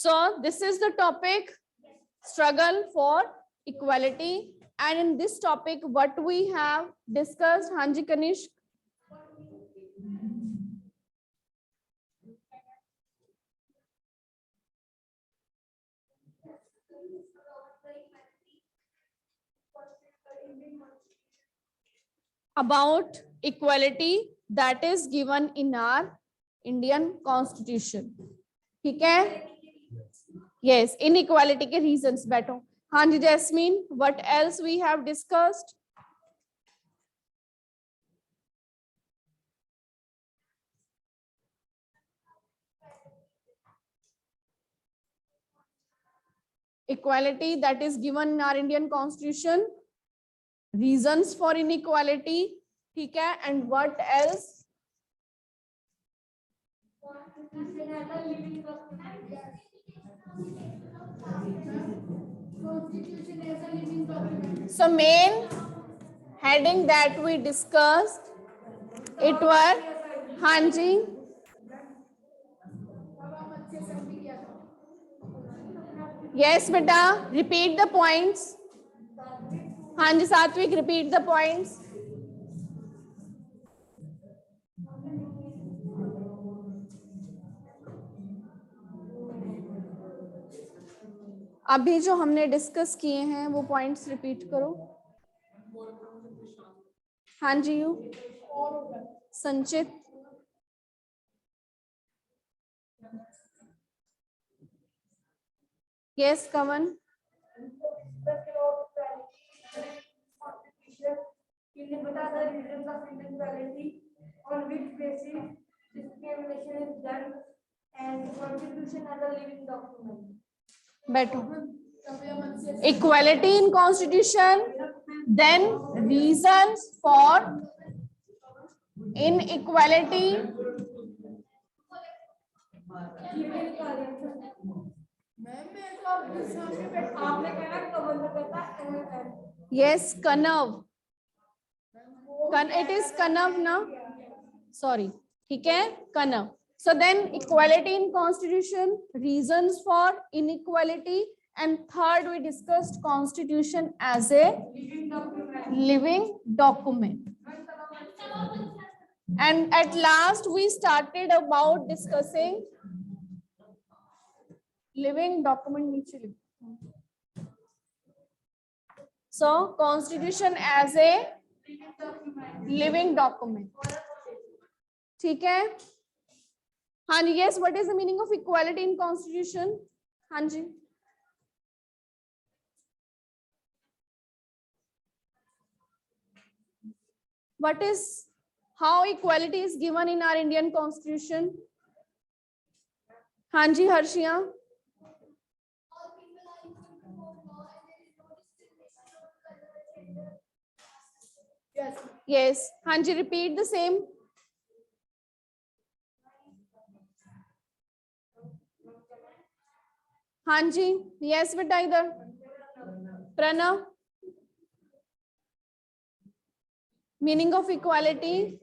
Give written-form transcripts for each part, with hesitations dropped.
So this is the topic, struggle for equality, and in this topic what we have discussed, Hanji Kanishk, about equality that is given in our Indian Constitution. ठीक है? Yes, inequality के reasons. बैठो. हाँ जी jasmine, what else we have discussed? Equality that is given in our Indian Constitution, reasons for inequality, ठीक है? And what else? So main heading that we discussed, it was Hanji. Yes beta, repeat the points. Hanji Satvik, repeat the points. अभी जो हमने discuss किए हैं वो points repeat करो. हाँ जी यू संचित. यस कवन. On which basis discrimination is done and constitution as a living document. बैठो. Equality in Constitution, then reasons for inequality. Yes, Kanav. It is Kanav now. Sorry. ठीक है, Kanav. So then equality in Constitution, reasons for inequality, and third we discussed Constitution as a living document. And at last we started about discussing living document. So Constitution as a living document. ठीक है. हाँ जी. Yes, what is the meaning of equality in Constitution? हाँ जी. What is, how equality is given in our Indian Constitution? हाँ जी हर्षिया. Yes. हाँ जी repeat the same. हाँ जी. Yes बेटा इधर. Pranav. Meaning of equality.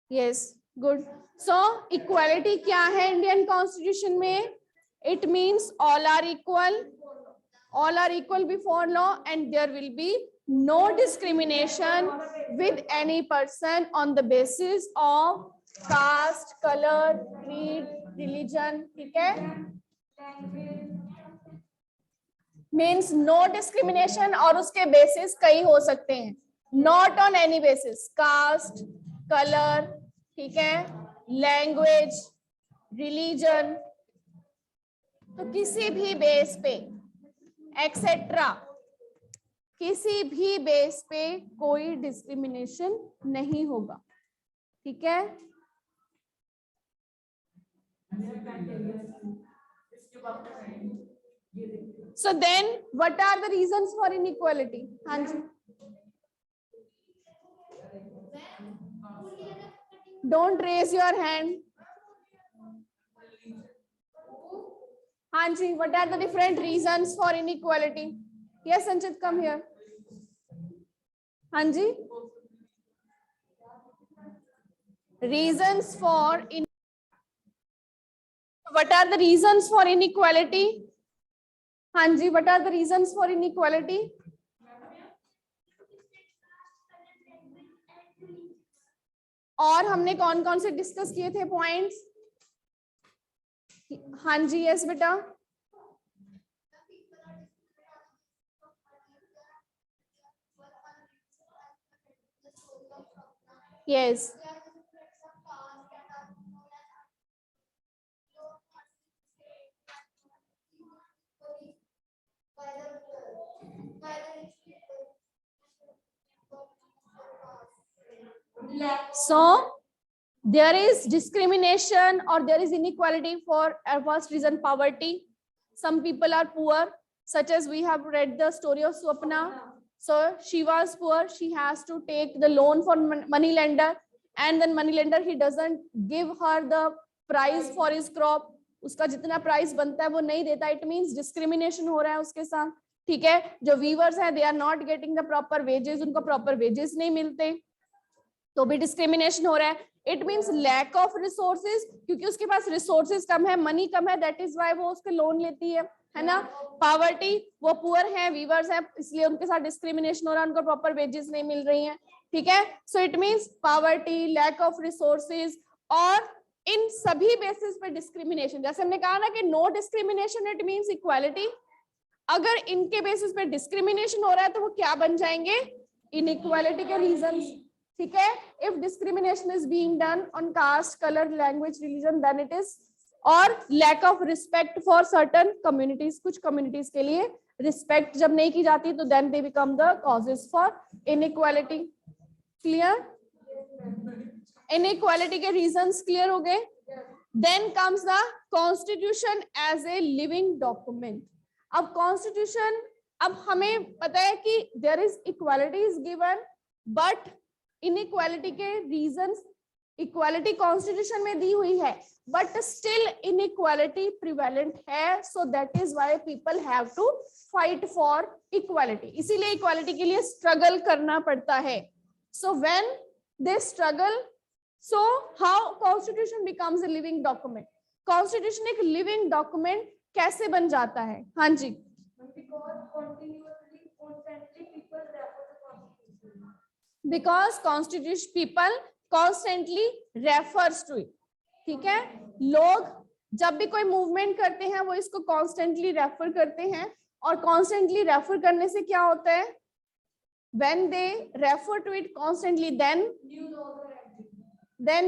Yes, good. So equality क्या है Indian Constitution में? It means all are equal. All are equal before law, and there will be no discrimination with any person on the basis of caste, color, creed, religion. ठीक है? Means no discrimination, और उसके basis कई हो सकते हैं. Not on any basis. Caste, color, ठीक है? Language, religion. तो किसी भी बेस पे एक्सेट्रा, किसी भी बेस पे कोई डिस्क्रिमिनेशन नहीं होगा. ठीक है? So then what are the reasons for inequality? हाँ जी. Don't raise your hand. हाँ जी. What are the different reasons for inequality? Yes Sanchit, come here. हाँ जी. reasons for what are the reasons for inequality? हाँ जी, what are the reasons for inequality? और हमने कौन कौन से discuss किए थे पॉइंट्स? हाँ जी, यस बेटा। Yes, so there is discrimination or there is inequality for first reason, poverty. Some people are poor, such as we have read the story of Swapna. So she was poor, she has to take the loan for money lender, and then money lender he doesn't give her the price for his crop. उसका जितना price बनता है वो नहीं देता. It means discrimination हो रहा है उसके साथ. ठीक है, जो वीवर्स हैं they are not getting the proper wages, उनको प्रॉपर वेजेस नहीं मिलते, तो भी डिस्क्रिमिनेशन हो रहा है. It means lack of resources, क्योंकि उसके पास रिसोर्सेज कम है, मनी कम है, दैट इज व्हाई वो उसके लोन लेती है ना. पावर्टी, वो पुअर है, वीवर्स है, इसलिए उनके साथ डिस्क्रिमिनेशन हो रहा है, उनको प्रॉपर वेजेस नहीं मिल रही हैं. ठीक है, so it means poverty, lack of resources, और इन सभी बेसिस पे डिस्क्रिमिनेशन. जैसे हमने कहा ना कि no discrimination it means equality. अगर इनके बेसिस पे डिस्क्रिमिनेशन हो रहा है तो वो क्या बन जाएंगे? इनइक्वालिटी के रीजंस. ठीक है, if discrimination is being done on caste, colour, language, religion, then it is, और lack of respect for certain communities, कुछ कम्युनिटीज के लिए रिस्पेक्ट जब नहीं की जाती तो then they become the causes for inequality. Clear? Inequality के रीजंस क्लियर हो गए. Then comes the constitution as a living document. अब कॉन्स्टिट्यूशन, अब हमें पता है कि there is equality is given, but inequality के रीजंस, इक्वालिटी कॉन्स्टिट्यूशन में दी हुई है बट स्टिल इनइक्वालिटी प्रिवेलेंट है. So that is why people have to fight for equality. इसीलिए इक्वालिटी के लिए स्ट्रगल करना पड़ता है. So when they struggle, so how constitution becomes a living document. Constitution एक लिविंग डॉक्यूमेंट कैसे बन जाता है? हाँ जी. Because constitution people constantly refers to it. ठीक है, लोग जब भी कोई मूवमेंट करते हैं वो इसको कॉन्स्टेंटली रेफर करते हैं, और कॉन्स्टेंटली रेफर करने से क्या होता है? when they refer to it constantly, then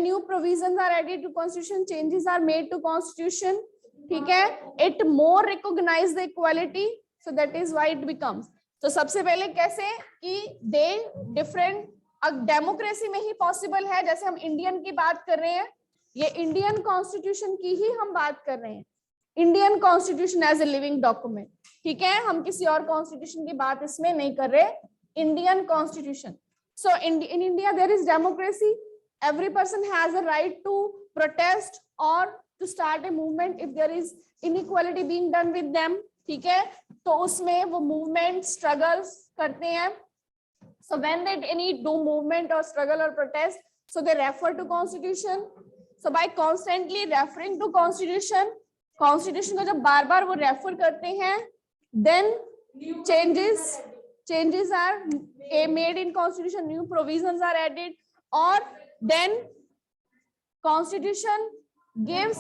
new provisions are added to constitution, changes are made to constitution. ठीक है, it more recognize the equality, so that is why it becomes. तो सबसे पहले कैसे कि दे डिफरेंट, डेमोक्रेसी में ही possible है. जैसे हम इंडियन की बात कर रहे हैं, ये इंडियन कॉन्स्टिट्यूशन की ही हम बात कर रहे हैं, Indian constitution as a living document. ठीक है, हम किसी और कॉन्स्टिट्यूशन की बात इसमें नहीं कर रहे, Indian constitution. So in India there is democracy, every person has a right to protest or to start a movement if there is inequality being done with them. ठीक है, तो उसमें वो movement struggles करते हैं. So when they need do movement or struggle or protest, so they refer to constitution. So by constantly referring to constitution, constitution को जब बार बार वो refer करते हैं, then changes are made in constitution, new provisions are added, or then constitution gives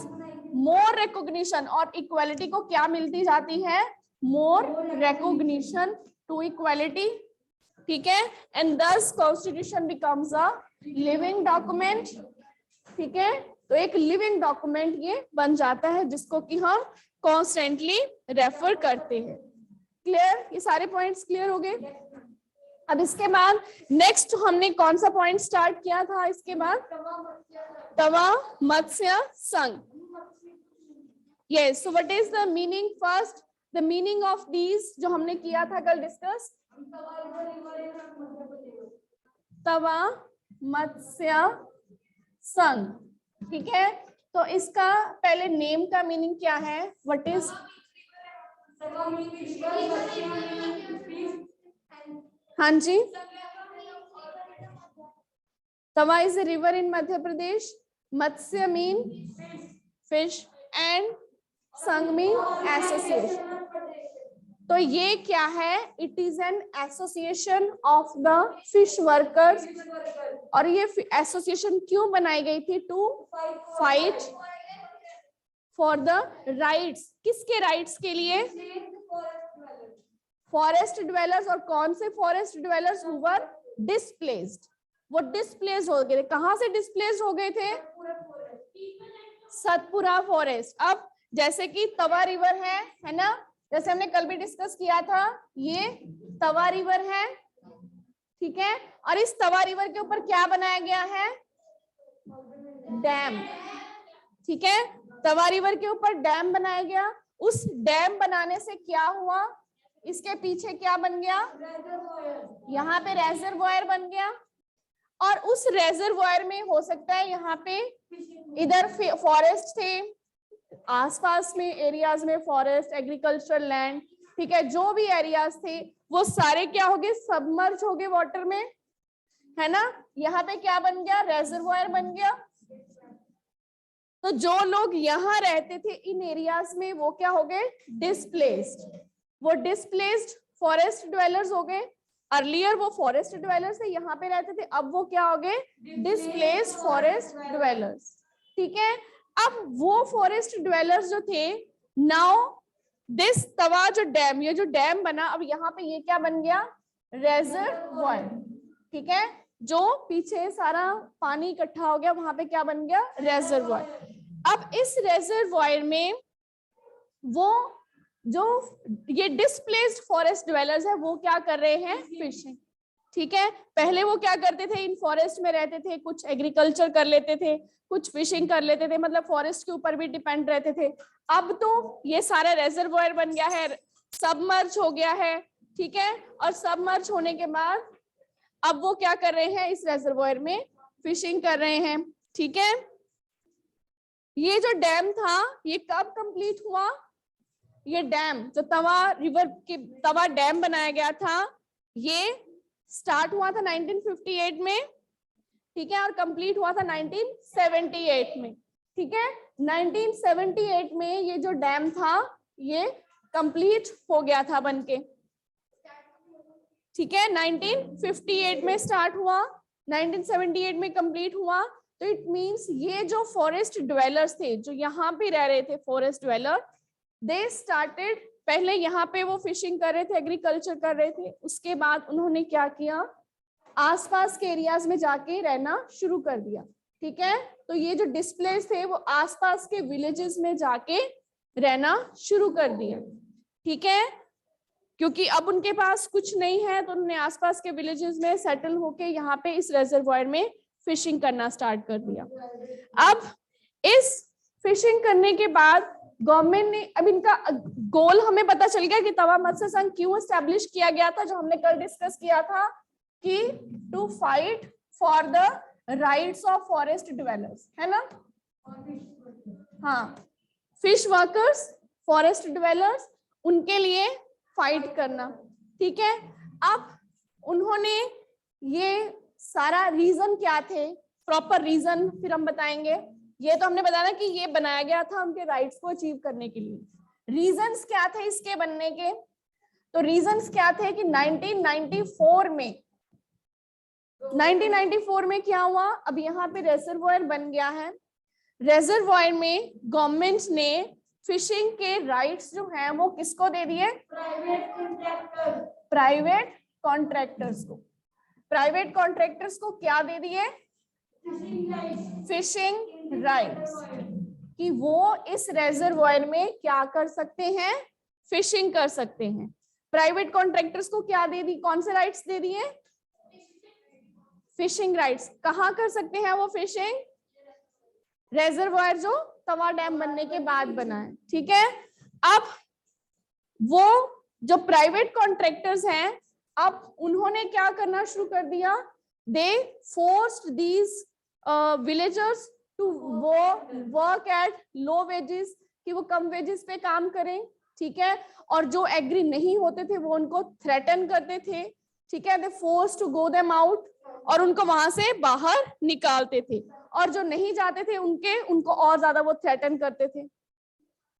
more recognition, और equality को क्या मिलती जाती है? more recognition to equality. ठीक है, and thus constitution becomes a living document. ठीक है, तो एक लिविंग डॉक्यूमेंट ये बन जाता है जिसको कि हम कॉन्स्टेंटली रेफर करते हैं. क्लियर? ये सारे पॉइंट्स क्लियर हो गए. अब इसके बाद नेक्स्ट हमने कौन सा पॉइंट स्टार्ट किया था? इसके बाद तवा मत्स्य संघ. Yes, so what is the meaning? First the meaning of these जो हमने किया था कल डिस्कस. तवा मत्स्य संघ. ठीक है, तो इसका पहले नेम का मीनिंग क्या है? What is? हाँ जी, Tawa is a river in Madhya Pradesh. मत्स्य मीन फिश एंड संघ मीन एसोसिएशन. तो ये क्या है? It is an association of the fish workers. और ये एसोसिएशन क्यों बनाई गई थी? To fight for the rights. किसके राइट्स के लिए? Forest dwellers. और कौन से forest dwellers? Who were displaced. वो डिस्प्लेस्ड हो गए. कहां से डिस्प्लेस्ड हो गए थे? सतपुरा फॉरेस्ट. अब जैसे कि तवा रिवर है ना, जैसे हमने कल भी डिस्कस किया था, ये तवा रिवर है, ठीक है. और इस तवा रिवर के ऊपर क्या बनाया गया है? डैम. ठीक है, तवा रिवर के ऊपर डैम बनाया गया. उस डैम बनाने से क्या हुआ? इसके पीछे क्या बन गया? यहाँ पे रेजरवॉयर बन गया. और उस रेजरवॉयर में हो सकता है यहाँ पे इधर फॉरेस्ट थे, आसपास में एरियाज में फॉरेस्ट, एग्रीकल्चरल लैंड, ठीक है, जो भी एरियाज थे वो सारे क्या हो गए? सबमर्ज हो गए वाटर में, है ना. यहाँ पे क्या बन गया? रेजरवॉयर बन गया. तो जो लोग यहाँ रहते थे इन एरियाज में वो क्या हो गए? डिस्प्लेस्ड. वो डिस्प्लेस्ड फॉरेस्ट ड्वेलर्स हो गए. अर्लियर वो फॉरेस्ट ड्वेलर्स थे, यहाँ पे रहते थे, अब वो क्या हो गए? Displaced forest dwellers. ठीक है. अब वो फॉरेस्ट ड्वेलर्स जो थे, नाउ दिस तवा जो डैम, ये जो डैम बना, अब यहाँ पे ये क्या बन गया? रेजरवॉयर. ठीक है, जो पीछे सारा पानी इकट्ठा हो गया वहां पे क्या बन गया? रेजरवॉयर. अब इस रेजरवॉयर में वो जो ये डिस्प्लेस्ड फॉरेस्ट ड्वेलर्स है वो क्या कर रहे हैं? फिशिंग. ठीक है, पहले वो क्या करते थे? इन फॉरेस्ट में रहते थे, कुछ एग्रीकल्चर कर लेते थे, कुछ फिशिंग कर लेते थे, मतलब फॉरेस्ट के ऊपर भी डिपेंड रहते थे. अब तो ये सारा रेजरवॉयर बन गया है, सबमर्ज हो गया है. ठीक है, और सबमर्ज होने के बाद अब वो क्या कर रहे हैं? इस रेजरवॉयर में फिशिंग कर रहे हैं. ठीक है, ये जो डैम था ये कब कंप्लीट हुआ? ये डैम जो तवा रिवर के तवा डैम बनाया गया था ये स्टार्ट हुआ था 1958 में. ठीक है, और कंप्लीट हुआ था 1978 में. ठीक है, 1978 में ये जो डैम था ये कंप्लीट हो गया था बनके. ठीक है, 1958 में स्टार्ट हुआ, 1978 में कंप्लीट हुआ. तो इट मींस ये जो फॉरेस्ट ड्वेलर्स थे, जो यहाँ पे रह रहे थे फॉरेस्ट ड्वेलर, दे स्टार्टेड, पहले यहाँ पे वो फिशिंग कर रहे थे, एग्रीकल्चर कर रहे थे, उसके बाद उन्होंने क्या किया? आसपास के एरियाज में जाके रहना शुरू कर दिया. ठीक है, तो ये जो डिस्प्लेस थे वो आसपास के विलेजेस में जाके रहना शुरू कर दिया. ठीक है, क्योंकि अब उनके पास कुछ नहीं है तो उन्होंने आसपास के विलेजेस में सेटल होके यहाँ पे इस रेजरवॉयर में फिशिंग करना स्टार्ट कर दिया. अब इस फिशिंग करने के बाद गवर्नमेंट ने, अब इनका गोल हमें पता चल गया कि तवा मत्स्य संघ क्यों एस्टेब्लिश किया गया था, जो हमने कल डिस्कस किया था कि to fight for the rights of forest dwellers, है ना. हाँ, फिश वर्कर्स, फॉरेस्ट ड्वेलर्स, उनके लिए फाइट करना. ठीक है, अब उन्होंने ये सारा रीजन क्या थे, प्रॉपर रीजन फिर हम बताएंगे. ये तो हमने बताया कि ये बनाया गया था उनके राइट्स को अचीव करने के लिए. रीजंस क्या थे इसके बनने के? तो रीजंस क्या थे कि 1994 में क्या हुआ? अब यहाँ पे रेजरवॉयर बन गया है. रेजरवॉयर में गवर्नमेंट ने फिशिंग के राइट्स जो हैं वो किसको दे दिए? प्राइवेट कॉन्ट्रैक्टर्स को. प्राइवेट कॉन्ट्रैक्टर्स को क्या दे दिए? फिशिंग राइट्स, कि वो इस रेजरवॉयर में क्या कर सकते हैं? फिशिंग कर सकते हैं. प्राइवेट कॉन्ट्रैक्टर्स को क्या दे दी? कौन से राइट्स दे दिए? Fishing rights. कहाँ कर सकते हैं वो फिशिंग? रेजरवॉयर जो तवा डैम बनने के बाद बना है. ठीक है, अब वो जो प्राइवेट कॉन्ट्रैक्टर्स हैं, अब उन्होंने क्या करना शुरू कर दिया? They forced these villagers to work at low wages, कि वो कम वेजेस पे काम करें. ठीक है, और जो एग्री नहीं होते थे वो उनको थ्रेटन करते थे ठीक है, they force to go them out, और उनको वहां से बाहर निकालते थे, और जो नहीं जाते थे उनको और ज्यादा वो थ्रेटन करते थे,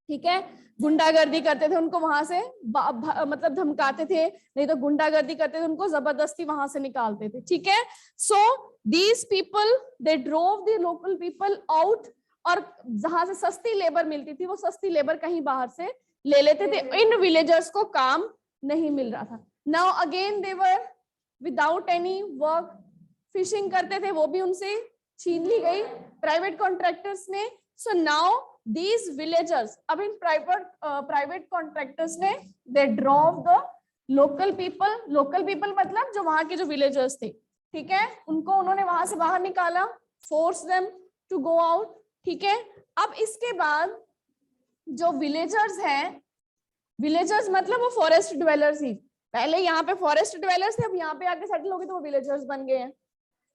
ठीक है, गुंडागर्दी करते थे, उनको वहां से मतलब धमकाते थे, नहीं तो गुंडागर्दी करते थे, उनको जबरदस्ती वहां से निकालते थे, ठीक है। So these people they drove the local people out, और जहां से सस्ती लेबर मिलती थी वो सस्ती लेबर कहीं बाहर से ले लेते थे, इन विलेजर्स को काम नहीं मिल रहा था। Now again they were without any work, fishing करते थे वो भी उनसे छीन ली गई प्राइवेट कॉन्ट्रैक्टर्स ने। सो नाउ these villagers, अब इन प्राइवेट कॉन्ट्रैक्टर्स ने they drove the local people मतलब जो वहां के जो विलेजर्स थे, ठीक है, उनको उन्होंने वहां से बाहर निकाला, force them to go out, ठीक है। अब इसके बाद जो विलेजर्स हैं, विलेजर्स मतलब वो फॉरेस्ट ड्वेलर्स ही, पहले यहाँ पे फॉरेस्ट ड्वेलर्स थे, अब यहाँ पे आके सेटल हो गए तो वो विलेजर्स बन गए हैं,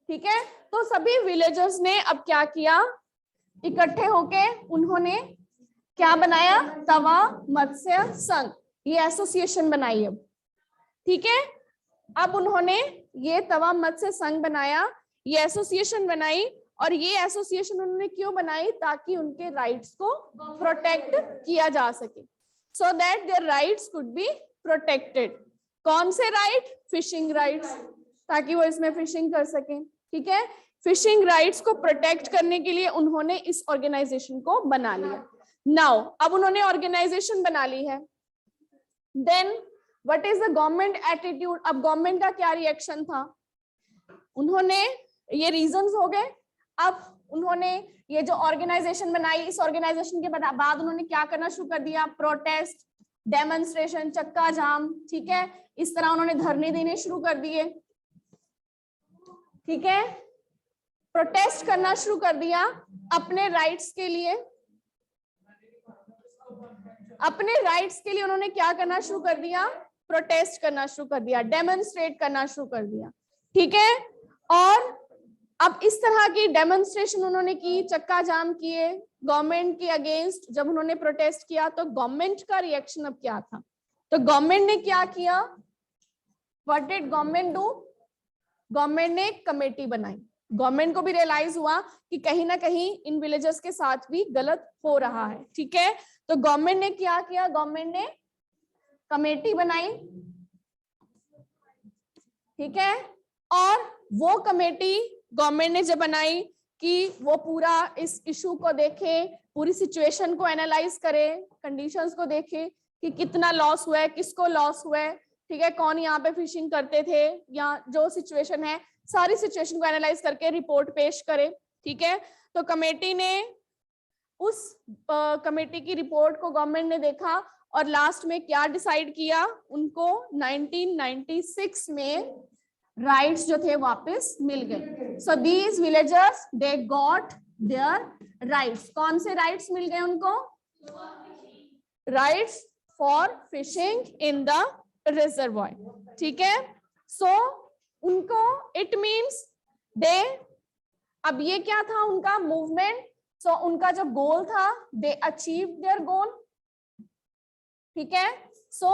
ठीक है। तो सभी विलेजर्स ने अब क्या किया, इकट्ठे होके उन्होंने क्या बनाया, तवा मत्स्य संघ, ये एसोसिएशन बनाई अब, ठीक है। अब उन्होंने ये तवा मत्स्य संघ बनाया, ये एसोसिएशन बनाई, और ये एसोसिएशन उन्होंने क्यों बनाई, ताकि उनके राइट्स को प्रोटेक्ट किया जा सके, so that their rights could be protected. कौन से राइट, फिशिंग राइट्स, ताकि वो इसमें फिशिंग कर सकें, ठीक है। फिशिंग राइट्स को प्रोटेक्ट करने के लिए उन्होंने इस ऑर्गेनाइजेशन को बना लिया। नाउ अब उन्होंने ऑर्गेनाइजेशन बना ली है, then what is the government attitude, अब गवर्नमेंट का क्या रिएक्शन था, उन्होंने ये रीजंस हो गए, अब उन्होंने ये जो ऑर्गेनाइजेशन बनाई, इस ऑर्गेनाइजेशन के बाद उन्होंने क्या करना शुरू कर दिया, प्रोटेस्ट, डेमोन्स्ट्रेशन, चक्का जाम, ठीक है, इस तरह उन्होंने धरने देने शुरू कर दिए, ठीक है, प्रोटेस्ट करना शुरू कर दिया अपने राइट्स के लिए। अपने राइट्स के लिए उन्होंने क्या करना शुरू कर दिया, प्रोटेस्ट करना शुरू कर दिया, डेमोन्स्ट्रेट करना शुरू कर दिया, ठीक है। और अब इस तरह की डेमोन्स्ट्रेशन उन्होंने की, चक्का जाम किए गवर्नमेंट के अगेंस्ट। जब उन्होंने प्रोटेस्ट किया तो गवर्नमेंट का रिएक्शन अब क्या था, तो गवर्नमेंट ने क्या किया, what did government do, government ने एक कमेटी बनाई। गवर्नमेंट को भी रियलाइज हुआ कि कहीं ना कहीं इन विलेजर्स के साथ भी गलत हो रहा है, ठीक है। तो गवर्नमेंट ने क्या किया, गवर्नमेंट ने कमेटी बनाई, ठीक है, और वो कमेटी गवर्नमेंट ने जब बनाई कि वो पूरा इस इशू को देखे, पूरी सिचुएशन को एनालाइज करे, कंडीशंस को देखे कि कितना लॉस हुआ है, किसको लॉस हुआ है, ठीक है, कौन यहाँ पे फिशिंग करते थे, या जो सिचुएशन है, सारी सिचुएशन को एनालाइज करके रिपोर्ट पेश करे, ठीक है। तो कमेटी ने उस कमेटी की रिपोर्ट को गवर्नमेंट ने देखा, और लास्ट में क्या डिसाइड किया, उनको 1996 में राइट्स जो थे वापस मिल गए। So these villagers they got their rights. कौन से राइट्स मिल गए उनको, rights for fishing in the reservoir, ठीक है। सो उनको इट मीन्स दे, अब ये क्या था उनका मूवमेंट, सो उनका जो गोल था, दे अचीव देयर गोल, ठीक है। So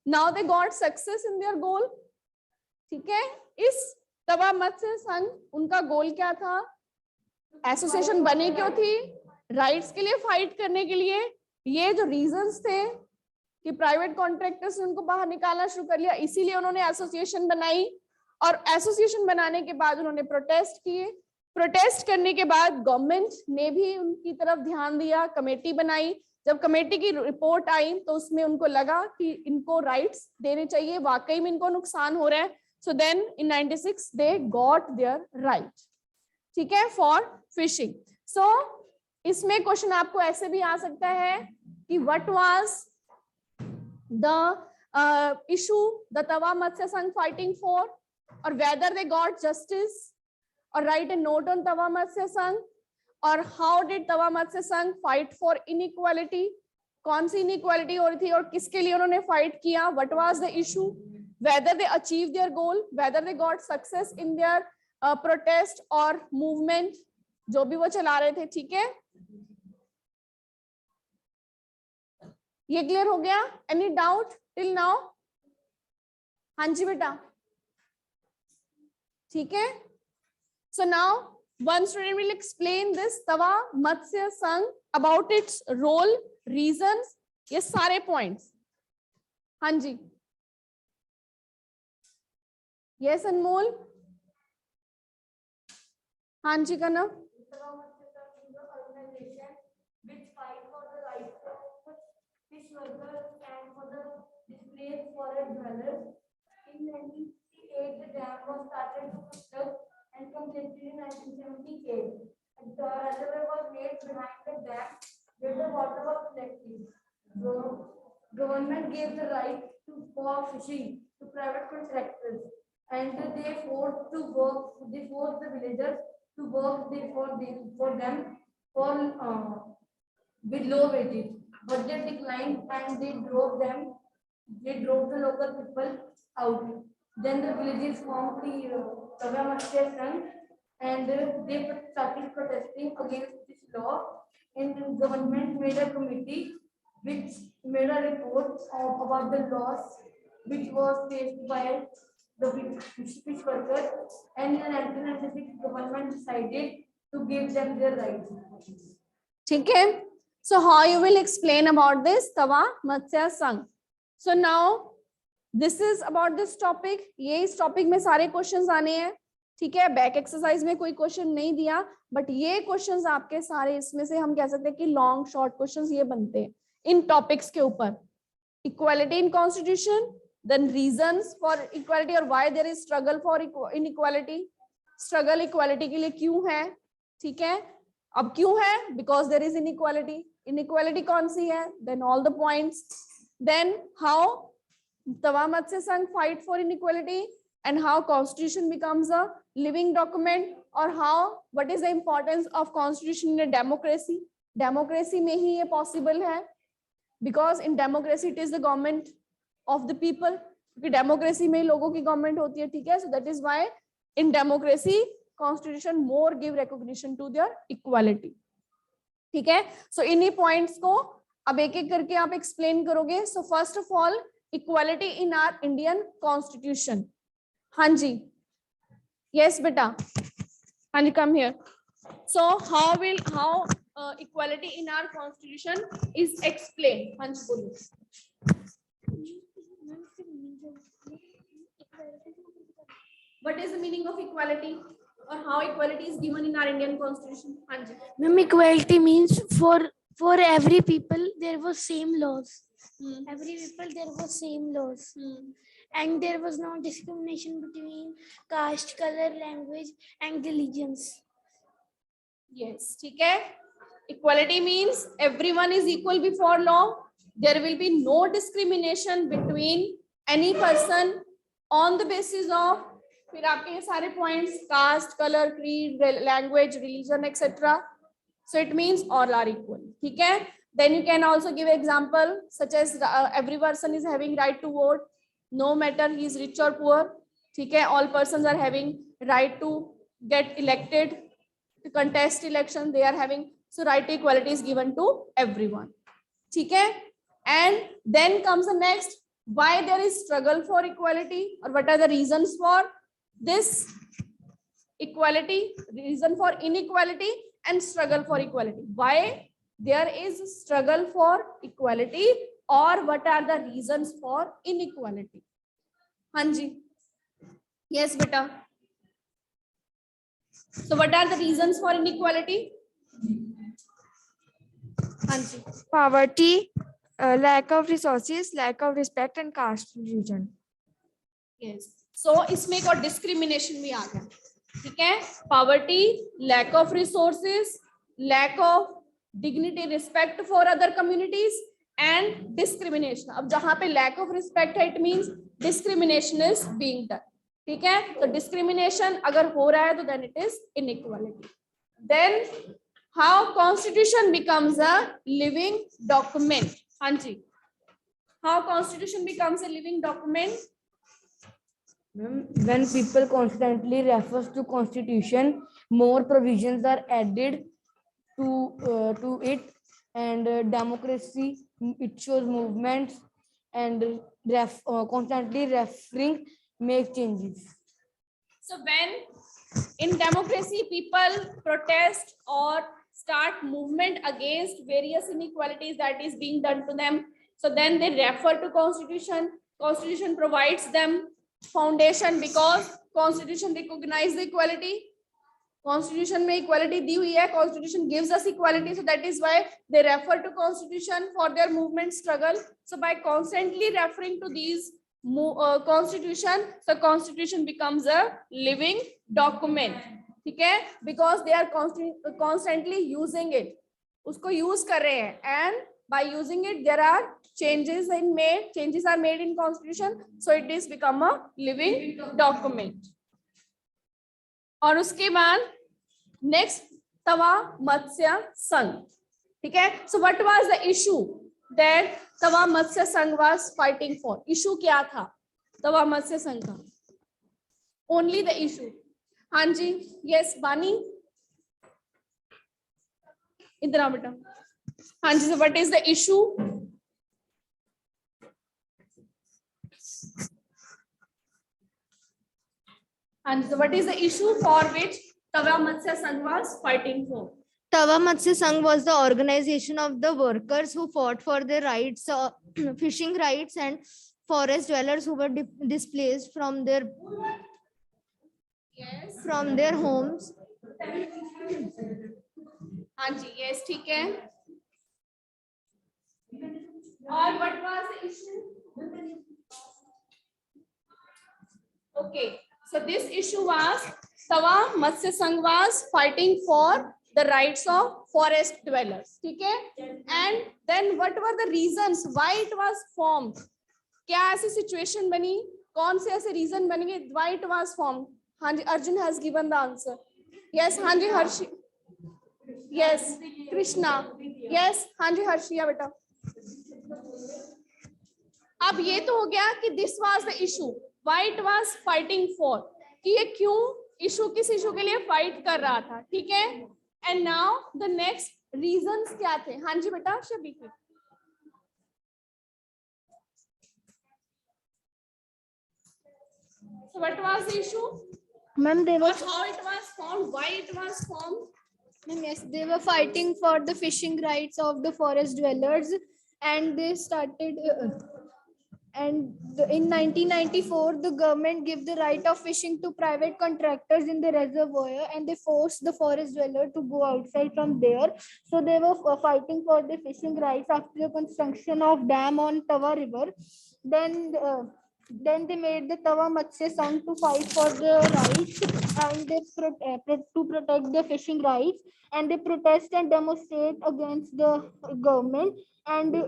now they got success in their गोल, ठीक है। इस तवा मत्स्य संघ, उनका गोल क्या था, एसोसिएशन बनी क्यों थी, राइट्स के लिए फाइट करने के लिए। ये जो रीजंस थे कि प्राइवेट कॉन्ट्रैक्टर्स ने उनको बाहर निकालना शुरू कर लिया, इसीलिए उन्होंने एसोसिएशन बनाई, और एसोसिएशन बनाने के बाद उन्होंने प्रोटेस्ट किए, प्रोटेस्ट करने के बाद गवर्नमेंट ने भी उनकी तरफ ध्यान दिया, कमेटी बनाई। जब कमेटी की रिपोर्ट आई तो उसमें उनको लगा कि इनको राइट्स देने चाहिए, वाकई में इनको नुकसान हो रहा है, so then in 96 they got their right, ठीक है, फॉर फिशिंग। सो इसमें क्वेश्चन आपको ऐसे भी आ सकता है कि what was the issue the Tawa Matsya Sangh fighting for, or whether they got justice, or write a note on Tava Matsya Sangh, or how did Tava Matsya Sangh fight for inequality, कौन सी inequality हो रही थी और किसके लिए उन्होंने fight किया, what was the issue, whether they achieved their goal, whether they got success in their protest or movement, जो भी वो चला रहे थे, ठीक है। ये क्लियर हो गया, any doubt till now? हाँ जी बेटा, ठीक है. So now one student will explain this तवा मत्स्य संघ about its role, reasons, ये सारे points. हाँ जी. Yes अनमोल. हाँ जी कनव. Organization which fight for the rights of fish workers and for the displaced forest dwellers. In 1968, the dam was started to construct and completed in 1978. The reservoir was made behind the dam where the water was collected. The government gave the right for fishing to private contractors, and they forced the villagers to work for them with low wages. But they declined and they drove the local people out. Then the villages formed the Kavamasya Sangh, and they started protesting against this law. And the government made a committee which made a report about the loss which was faced by the fish workers, and in 1996 government decided to give them their rights. ठीक है. So how you will explain about this तवा मत्स्य संघ. So now this is about this topic. ये इस topic में सारे questions आने हैं. ठीक है. बैक एक्सरसाइज में कोई क्वेश्चन नहीं दिया, बट ये क्वेश्चंस आपके सारे इसमें से हम कह सकते हैं कि लॉन्ग शॉर्ट क्वेश्चंस ये बनते हैं इन टॉपिक्स के ऊपर. Equality in constitution, then reasons for equality और why there is struggle for inequality. Struggle equality के लिए क्यों है. ठीक है. अब क्यों है? Because there is inequality. Inequality कौन सी है? Then all the points. Then how Tawa Matsya Sangh fight for inequality and how constitution becomes a living document, और how what is the importance of constitution in a democracy. democracy में ही ये possible है, because in democracy it is the government of the people, क्योंकि democracy में ही लोगों की government होती है. ठीक है. So that is why in democracy constitution more give recognition to their equality. ठीक है. So इन्हीं points को अब एक एक करके आप explain करोगे. So first of all equality in our Indian constitution. हाँ जी. Yes बेटा. हाँ जी, come here. So how equality in our constitution is explained. हाँ जी बोलो. What is the meaning of equality or how equality is given in our Indian constitution? हाँ जी. Ma'am, equality means for every people there was same laws. Every people there was same laws. And there was no discrimination between caste, color, language, and religions. Yes, ठीक है. Equality means everyone is equal before law. There will be no discrimination between any person on the basis of, फिर आपके ये सारे points, caste, color, creed, language, religion, etc. So it means all are equal. ठीक है. Then you can also give example such as every person is having right to vote. No matter he is rich or poor. ठीक है. All persons are having right to get elected, to contest election. They are having, so right to equality is given to everyone. ठीक है. And then comes the next, why there is struggle for equality or what are the reasons for this equality, reason for inequality and struggle for equality. Why there is struggle for equality or what are the reasons for inequality. हाँ जी. Yes beta. So what are the reasons for inequality? हाँ जी. Poverty, lack of resources, lack of respect and caste religion. Yes. So इसमें एक और discrimination भी आ गया. ठीक है. Poverty, lack of resources, lack of dignity, respect for other communities and discrimination. अब जहाँ पे lack of respect है, it means discrimination is being done. ठीक है. तो discrimination अगर हो रहा है तो then it is inequality. Then how constitution becomes a living document. हाँ जी. How constitution becomes a living document? When people constantly refers to constitution, more provisions are added to it, and democracy, it shows movements, and constantly referring make changes. So when in democracy people protest or start movement against various inequalities that is being done to them, so then they refer to constitution. Constitution provides them foundation because constitution recognize the equality. Constitution में equality दी हुई है, constitution gives us equality, so that is why they refer to constitution for their movement struggle. So by constantly referring to these constitution, so constitution becomes a living document, ठीक है, because they are constantly using it, उसको use कर रहे हैं, and by using it there are changes are made in constitution, so it is become a living document. और उसके बाद next तवा मत्स्य संघ, ठीक है. So what was the issue that Tawa Matsya Sangh was fighting for? Issue क्या था तवा मत्स्य संघ का? Only the issue. हाँ जी, यस बानी, इधर आओ बेटा. हाँ जी, so what is the issue? And so what is the issue for which Tawa Matsya Sangh was fighting for? Tawa Matsya Sangh was the organization of the workers who fought for their rights, fishing rights, and forest dwellers who were displaced from their homes. हाँ जी, yes, ठीक है. और what was the issue? Okay. So this issue was Tawa Matsya Sangh was fighting for the rights of forest dwellers, ठीक है. And then what were the reasons why it was formed? क्या ऐसी situation बनी, कौन से ऐसे reason बनेंगे why it was formed? हाँ जी, Arjun has given the answer. Yes, हाँ जी हर्षि. Yes, Krishna. Yes, हाँ जी हर्षिया बेटा. अब ये तो हो गया कि this was the issue. Why it was fighting for, कि ये क्यों इशू, किस इशू के लिए फाइट कर रहा था, ठीक है. And now the next reasons क्या थे? हाँ जी बेटा शबीकी. So what was the issue? Ma'am, they were, How it was formed? Why it was formed? ma'am, yes, they were fighting for the fishing rights of the forest dwellers, and they started. In 1994, the government gave the right of fishing to private contractors in the reservoir, and they forced the forest dweller to go outside from there. So they were fighting for the fishing rights after the construction of dam on Tawa River. Then they made the Tawa Matsya Sangh to fight for the rights, and they to protect the fishing rights, and they protest and demonstrate against the government. And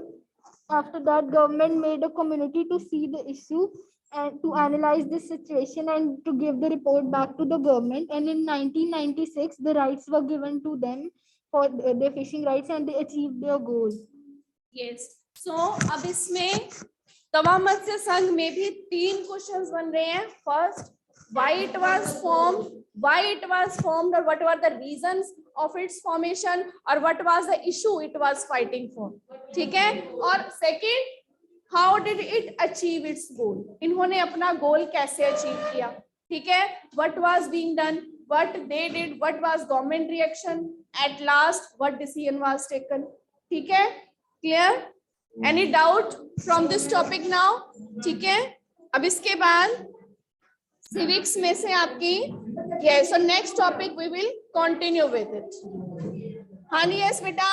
after that, government made a committee to see the issue and to analyze the situation and to give the report back to the government. And in 1996, the rights were given to them for their fishing rights, and they achieved their goals. Yes. So अब इसमें तवा मत्स्य संघ में भी 3 questions बन रहे हैं. First, why it was formed, or what were the reasons of its formation, or what was the issue it was fighting for, ठीक है. और second, how did it achieve its goal, इन्होंने अपना गोल कैसे अचीव किया, ठीक है. what was being done, what they did, what was government reaction, at last what decision was taken, ठीक है. clear? any doubt from this topic now? ठीक है. अब इसके बाद civics में से आपकी, yes, so next topic we will continue with it. हाँ yes बेटा.